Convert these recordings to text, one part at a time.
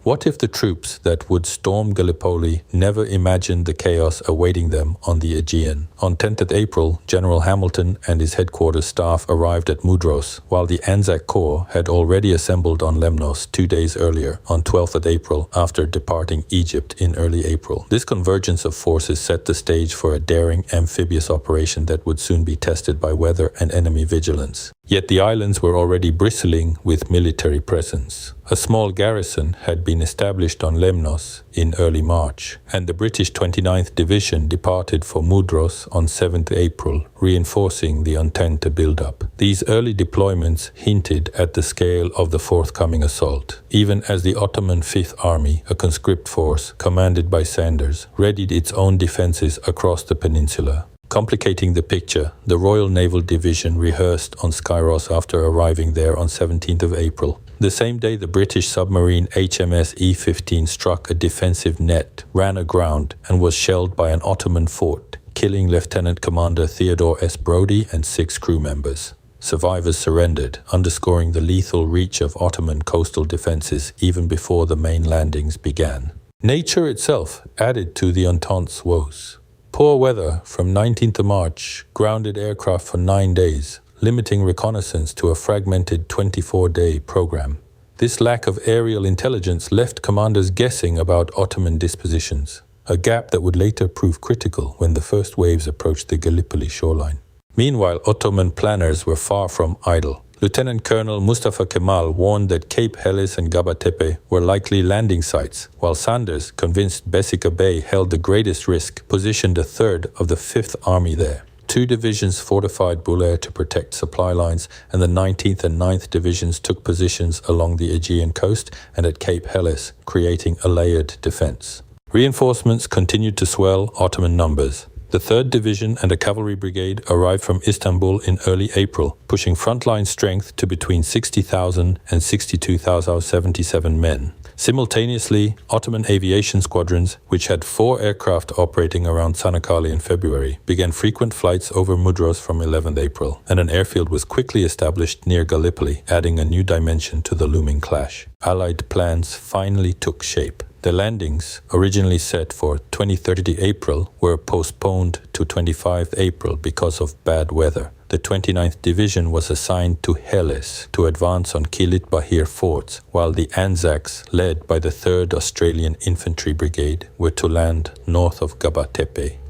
What if the troops that would storm Gallipoli never imagined the chaos awaiting them on the Aegean? On 10th April, General Hamilton and his headquarters staff arrived at Mudros, while the Anzac Corps had already assembled on Lemnos 2 days earlier, on 12th April, after departing Egypt in early April. This convergence of forces set the stage for a daring amphibious operation that would soon be tested by weather and enemy vigilance. Yet the islands were already bristling with military presence. A small garrison had been established on Lemnos in early March, and the British 29th Division departed for Mudros on 7th April, reinforcing the Entente build-up. These early deployments hinted at the scale of the forthcoming assault, even as the Ottoman Fifth Army, a conscript force commanded by Sanders, readied its own defences across the peninsula. Complicating the picture, the Royal Naval Division rehearsed on Skyros after arriving there on 17th of April. The same day, the British submarine HMS E-15 struck a defensive net, ran aground, and was shelled by an Ottoman fort, killing Lieutenant Commander Theodore S. Brodie and 6 crew members. Survivors surrendered, underscoring the lethal reach of Ottoman coastal defences even before the main landings began. Nature itself added to the Entente's woes. Poor weather from 19th March grounded aircraft for 9 days, limiting reconnaissance to a fragmented 24-day program. This lack of aerial intelligence left commanders guessing about Ottoman dispositions, a gap that would later prove critical when the first waves approached the Gallipoli shoreline. Meanwhile, Ottoman planners were far from idle. Lieutenant Colonel Mustafa Kemal warned that Cape Helles and Gaba Tepe were likely landing sites, while Sanders, convinced Besika Bay held the greatest risk, positioned a third of the Fifth Army there. 2 divisions fortified Bulair to protect supply lines, and the 19th and 9th Divisions took positions along the Aegean coast and at Cape Helles, creating a layered defense. Reinforcements continued to swell Ottoman numbers. The 3rd Division and a cavalry brigade arrived from Istanbul in early April, pushing frontline strength to between 60,000 and 62,077 men. Simultaneously, Ottoman aviation squadrons, which had 4 aircraft operating around Çanakkale in February, began frequent flights over Mudros from 11th April, and an airfield was quickly established near Gallipoli, adding a new dimension to the looming clash. Allied plans finally took shape. The landings, originally set for 20-30 April, were postponed to 25 April because of bad weather. The 29th Division was assigned to Helles to advance on Kilit Bahir forts, while the Anzacs, led by the 3rd Australian Infantry Brigade, were to land north of Gaba Tepe.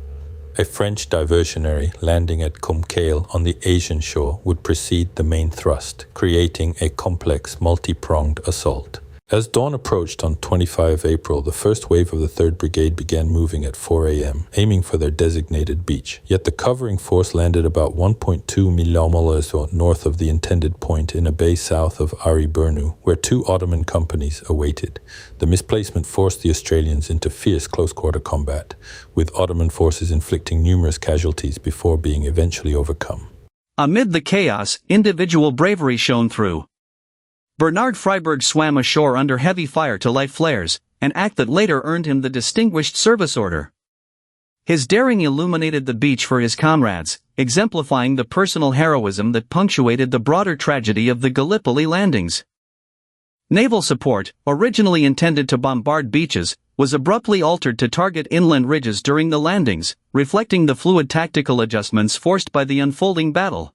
A French diversionary landing at Kumkale on the Asian shore would precede the main thrust, creating a complex, multi-pronged assault. As dawn approached on 25 April, the first wave of the 3rd Brigade began moving at 4 a.m., aiming for their designated beach. Yet the covering force landed about 1.2 miles north of the intended point in a bay south of Ariburnu, where 2 Ottoman companies awaited. The misplacement forced the Australians into fierce close-quarter combat, with Ottoman forces inflicting numerous casualties before being eventually overcome. Amid the chaos, individual bravery shone through. Bernard Freiberg swam ashore under heavy fire to light flares, an act that later earned him the Distinguished Service Order. His daring illuminated the beach for his comrades, exemplifying the personal heroism that punctuated the broader tragedy of the Gallipoli landings. Naval support, originally intended to bombard beaches, was abruptly altered to target inland ridges during the landings, reflecting the fluid tactical adjustments forced by the unfolding battle.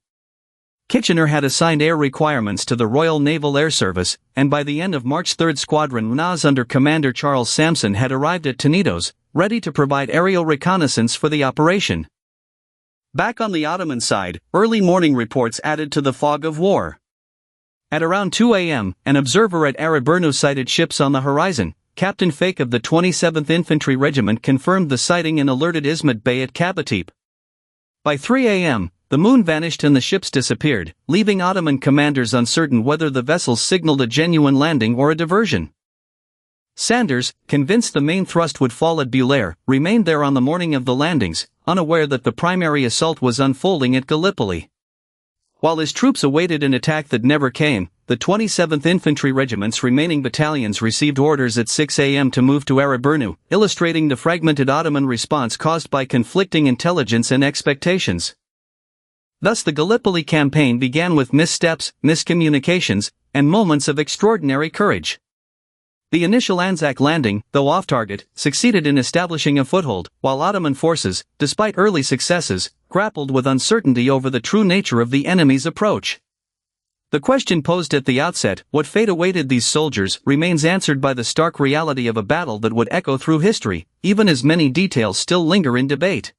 Kitchener had assigned air requirements to the Royal Naval Air Service, and by the end of March 3rd Squadron NAS under Commander Charles Sampson had arrived at Tenedos, ready to provide aerial reconnaissance for the operation. Back on the Ottoman side, early morning reports added to the fog of war. At around 2 a.m., an observer at Ariburnu sighted ships on the horizon. Captain Fake of the 27th Infantry Regiment confirmed the sighting and alerted Ismet Bey at Kabatip. By 3 a.m., the moon vanished and the ships disappeared, leaving Ottoman commanders uncertain whether the vessels signaled a genuine landing or a diversion. Sanders, convinced the main thrust would fall at Bulair, remained there on the morning of the landings, unaware that the primary assault was unfolding at Gallipoli. While his troops awaited an attack that never came, the 27th Infantry Regiment's remaining battalions received orders at 6 a.m. to move to Ariburnu, illustrating the fragmented Ottoman response caused by conflicting intelligence and expectations. Thus the Gallipoli campaign began with missteps, miscommunications, and moments of extraordinary courage. The initial Anzac landing, though off-target, succeeded in establishing a foothold, while Ottoman forces, despite early successes, grappled with uncertainty over the true nature of the enemy's approach. The question posed at the outset, what fate awaited these soldiers, remains answered by the stark reality of a battle that would echo through history, even as many details still linger in debate.